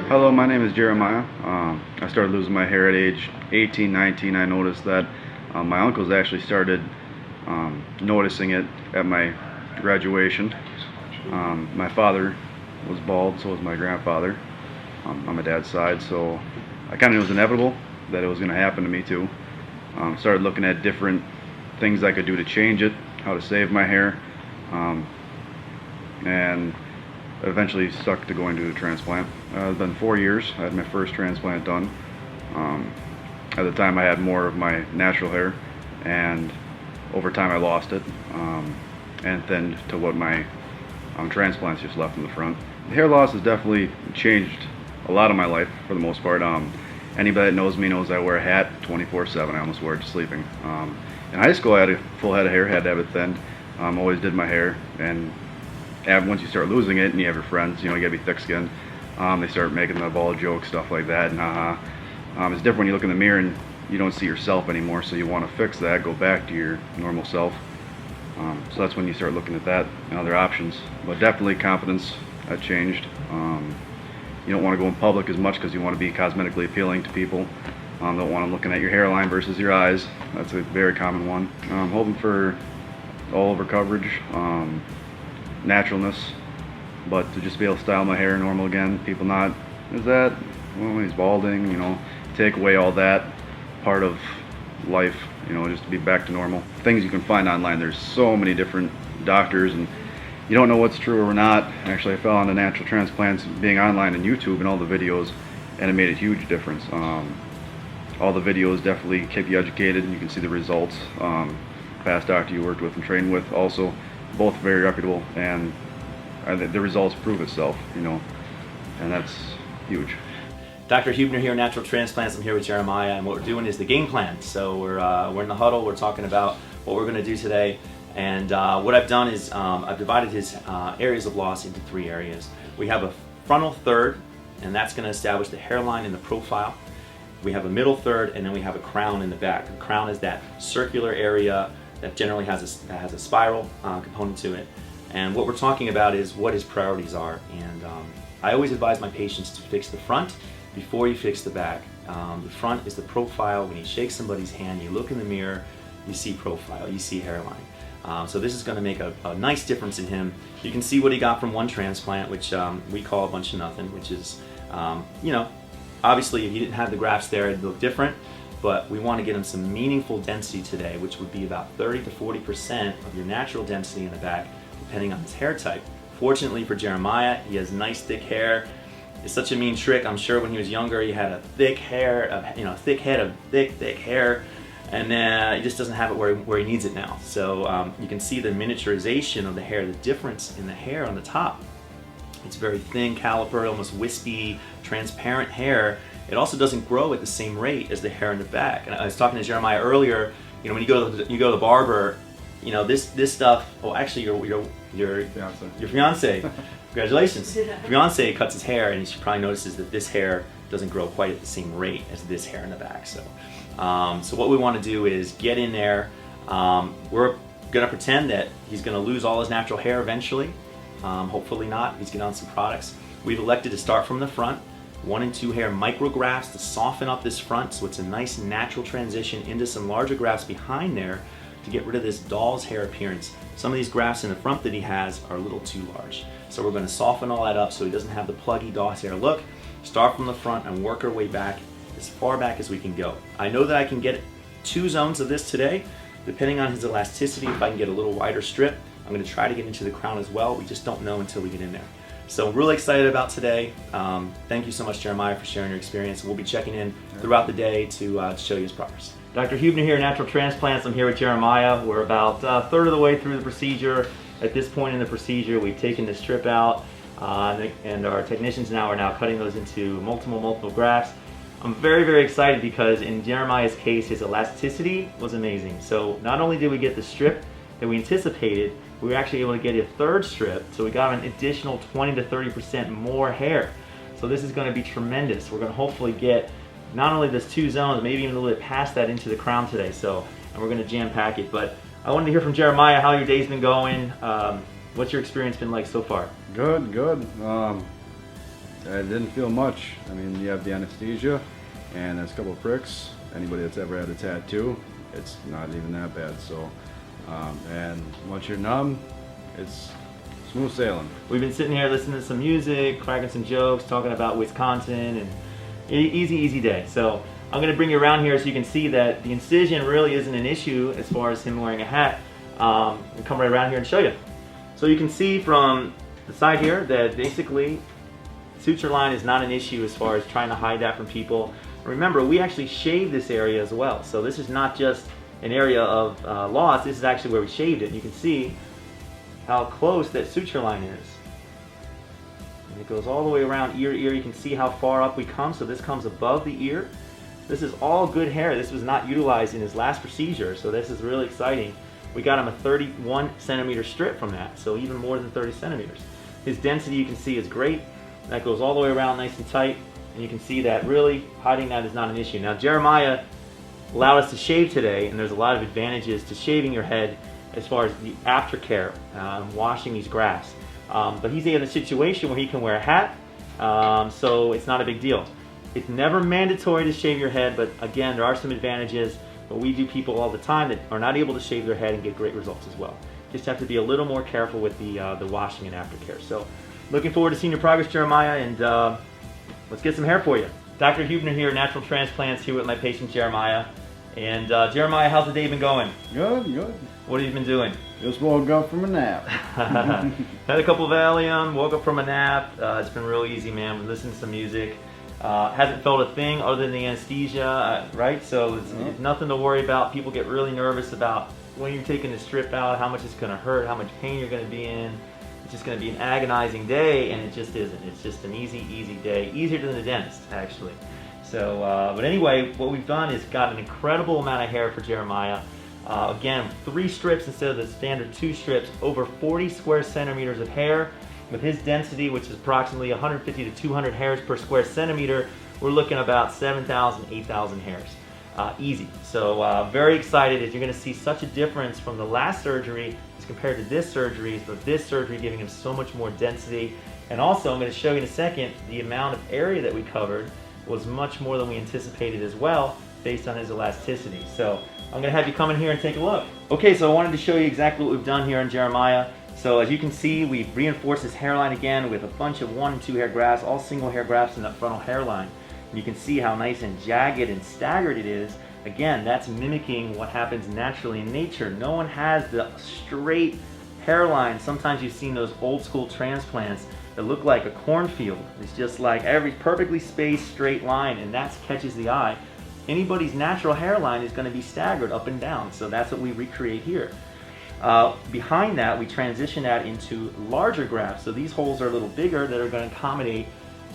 Hello, my name is Jeremiah. I started losing my hair at age 18, 19. I noticed that my uncles actually started noticing it at my graduation. My father was bald, so was my grandfather on my dad's side, so I kind of knew it was inevitable that it was going to happen to me too. Started looking at different things I could do to change it, how to save my hair, and eventually stuck to going to the transplant. It's been 4 years. I had my first transplant done. At the time I had more of my natural hair, and over time I lost it and thinned to what my transplants just left in the front. The hair loss has definitely changed a lot of my life for the most part. Anybody that knows me knows I wear a hat 24/7. I almost wear it to sleeping. In high school I had a full head of hair, had to have it thinned. Always did my hair, and once you start losing it and you have your friends, you gotta be thick-skinned, they start making the bald jokes, stuff like that, and it's different when you look in the mirror and you don't see yourself anymore, so you want to fix that, go back to your normal self. So that's when you start looking at that and other options. But definitely confidence had changed. You don't want to go in public as much because you want to be cosmetically appealing to people. Don't want them looking at your hairline versus your eyes. That's a very common one. I'm hoping for all over coverage, naturalness, but to just be able to style my hair normal again. People not, is that, well, he's balding, take away all that part of life, just to be back to normal. Things you can find online, there's so many different doctors, and you don't know what's true or not. Actually, I fell onto Natural Transplants being online on YouTube and all the videos, and it made a huge difference. All the videos definitely keep you educated, and you can see the results. Past doctor you worked with and trained with also, both very reputable, and the results prove itself, and that's huge. Dr. Huebner here, Natural Transplants. I'm here with Jeremiah, and what we're doing is the game plan. So we're in the huddle, we're talking about what we're going to do today, and what I've done is I've divided his areas of loss into 3 areas. We have a frontal third, and that's going to establish the hairline and the profile. We have a middle third, and then we have a crown in the back. The crown is that circular area that generally has a spiral component to it. And what we're talking about is what his priorities are. And I always advise my patients to fix the front before you fix the back. The front is the profile. When you shake somebody's hand, you look in the mirror, you see profile, you see hairline. So this is going to make a nice difference in him. You can see what he got from one transplant, which we call a bunch of nothing, which is, obviously if he didn't have the grafts there, it'd look different. But we want to get him some meaningful density today, which would be about 30 to 40% of your natural density in the back, depending on his hair type. Fortunately for Jeremiah, he has nice thick hair. It's such a mean trick. I'm sure when he was younger, he had a thick hair, thick head of thick hair, and he just doesn't have it where he needs it now. So you can see the miniaturization of the hair, the difference in the hair on the top. It's very thin, caliper, almost wispy, transparent hair. It also doesn't grow at the same rate as the hair in the back. And I was talking to Jeremiah earlier. When you go to the barber, this stuff. Oh, actually, your fiance. Congratulations. Fiance cuts his hair, and she probably notices that this hair doesn't grow quite at the same rate as this hair in the back. So, so what we want to do is get in there. We're gonna pretend that he's gonna lose all his natural hair eventually. Hopefully not. He's getting on some products. We've elected to start from the front. 1 and 2 hair micrografts to soften up this front, so it's a nice natural transition into some larger grafts behind there to get rid of this doll's hair appearance. Some of these grafts in the front that he has are a little too large. So we're going to soften all that up so he doesn't have the pluggy doll's hair look. Start from the front and work our way back as far back as we can go. I know that I can get 2 zones of this today. Depending on his elasticity, if I can get a little wider strip, I'm going to try to get into the crown as well. We just don't know until we get in there. So I'm really excited about today. Thank you so much, Jeremiah, for sharing your experience. We'll be checking in throughout the day to show you his progress. Dr. Huebner here, Natural Transplants. I'm here with Jeremiah. We're about a third of the way through the procedure. At this point in the procedure, we've taken the strip out, and our technicians are now cutting those into multiple grafts. I'm very, very excited because in Jeremiah's case, his elasticity was amazing. So not only did we get the strip that we anticipated, we were actually able to get a 3rd strip, so we got an additional 20 to 30% more hair. So this is going to be tremendous. We're going to hopefully get not only this 2 zones, maybe even a little bit past that into the crown today. So, and we're going to jam pack it. But I wanted to hear from Jeremiah how your day's been going. What's your experience been like so far? Good. I didn't feel much. I mean, you have the anesthesia and there's a couple of pricks. Anybody that's ever had a tattoo, it's not even that bad. So, and once you're numb, it's smooth sailing. We've been sitting here listening to some music, cracking some jokes, talking about Wisconsin, and easy day. So I'm going to bring you around here so you can see that the incision really isn't an issue as far as him wearing a hat. I'll come right around here and show you. So you can see from the side here that basically suture line is not an issue as far as trying to hide that from people. Remember, we actually shaved this area as well. So this is not just an area of loss, this is actually where we shaved it. And you can see how close that suture line is. And it goes all the way around ear to ear. You can see how far up we come. So this comes above the ear. This is all good hair. This was not utilized in his last procedure, so this is really exciting. We got him a 31 centimeter strip from that, so even more than 30 centimeters. His density, you can see, is great. That goes all the way around nice and tight, and you can see that really hiding that is not an issue. Now, Jeremiah allowed us to shave today, and there's a lot of advantages to shaving your head as far as the aftercare, washing these grafts. But he's in a situation where he can wear a hat, so it's not a big deal. It's never mandatory to shave your head, but again, there are some advantages. But we do people all the time that are not able to shave their head and get great results as well. Just have to be a little more careful with the washing and aftercare. So, looking forward to seeing your progress, Jeremiah, and let's get some hair for you. Dr. Huebner here, Natural Transplants, here with my patient Jeremiah. And Jeremiah, how's the day been going? Good. What have you been doing? Just woke up from a nap. Had a couple of Valium, woke up from a nap. It's been real easy, man. We listened to some music. Hasn't felt a thing other than the anesthesia, right? So it's nothing to worry about. People get really nervous about when you're taking the strip out, how much it's going to hurt, how much pain you're going to be in. It's just going to be an agonizing day, and it just isn't. It's just an easy day. Easier than the dentist, actually. So, but anyway, what we've done is got an incredible amount of hair for Jeremiah. Again, 3 strips instead of the standard 2 strips, over 40 square centimeters of hair. With his density, which is approximately 150 to 200 hairs per square centimeter, we're looking about 7,000, 8,000 hairs. Easy. So very excited as you're going to see such a difference from the last surgery as compared to this surgery, but this surgery giving him so much more density. And also, I'm going to show you in a second, the amount of area that we covered was much more than we anticipated as well, based on his elasticity. So I'm going to have you come in here and take a look. Okay, so I wanted to show you exactly what we've done here on Jeremiah. So as you can see, we've reinforced his hairline again with a bunch of 1 and 2 hair grafts, all single hair grafts in that frontal hairline. And you can see how nice and jagged and staggered it is. Again, that's mimicking what happens naturally in nature. No one has the straight hairline. Sometimes you've seen those old school transplants that look like a cornfield. It's just like every perfectly spaced straight line, and that catches the eye. Anybody's natural hairline is going to be staggered up and down, so that's what we recreate here. Behind that, we transition that into larger grafts. So these holes are a little bigger that are going to accommodate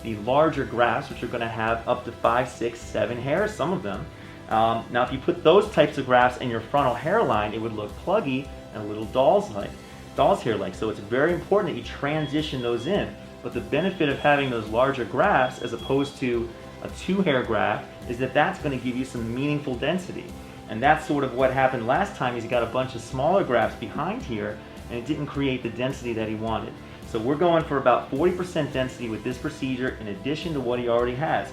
the larger grafts, which are going to have up to 5, 6, 7 hairs, some of them. Now, if you put those types of grafts in your frontal hairline, it would look pluggy and a little doll's hair-like. So it's very important that you transition those in. But the benefit of having those larger grafts as opposed to a 2-hair graft is that that's going to give you some meaningful density. And that's sort of what happened last time. Is he got a bunch of smaller grafts behind here, and it didn't create the density that he wanted. So we're going for about 40% density with this procedure in addition to what he already has.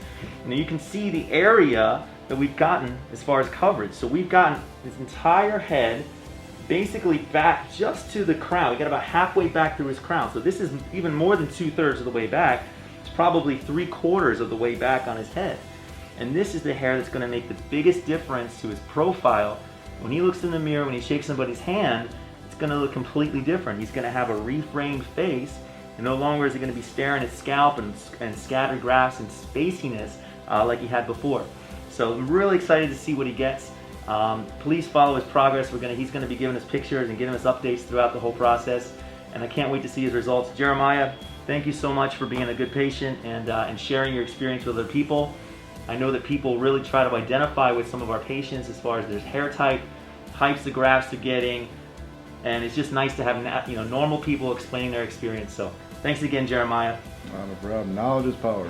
Now you can see the area that we've gotten as far as coverage. So we've gotten his entire head basically back just to the crown. We got about halfway back through his crown. So this is even more than 2/3 of the way back. It's probably 3/4 of the way back on his head. And this is the hair that's going to make the biggest difference to his profile. When he looks in the mirror, when he shakes somebody's hand, it's going to look completely different. He's going to have a reframed face, and no longer is he going to be staring at scalp and scattered grafts and spaciness like he had before. So I'm really excited to see what he gets. Please follow his progress. He's going to be giving us pictures and giving us updates throughout the whole process, and I can't wait to see his results. Jeremiah, thank you so much for being a good patient and sharing your experience with other people. I know that people really try to identify with some of our patients as far as their hair type, types of grafts they're getting, and it's just nice to have normal people explaining their experience. So thanks again, Jeremiah. Not a problem. Knowledge is power.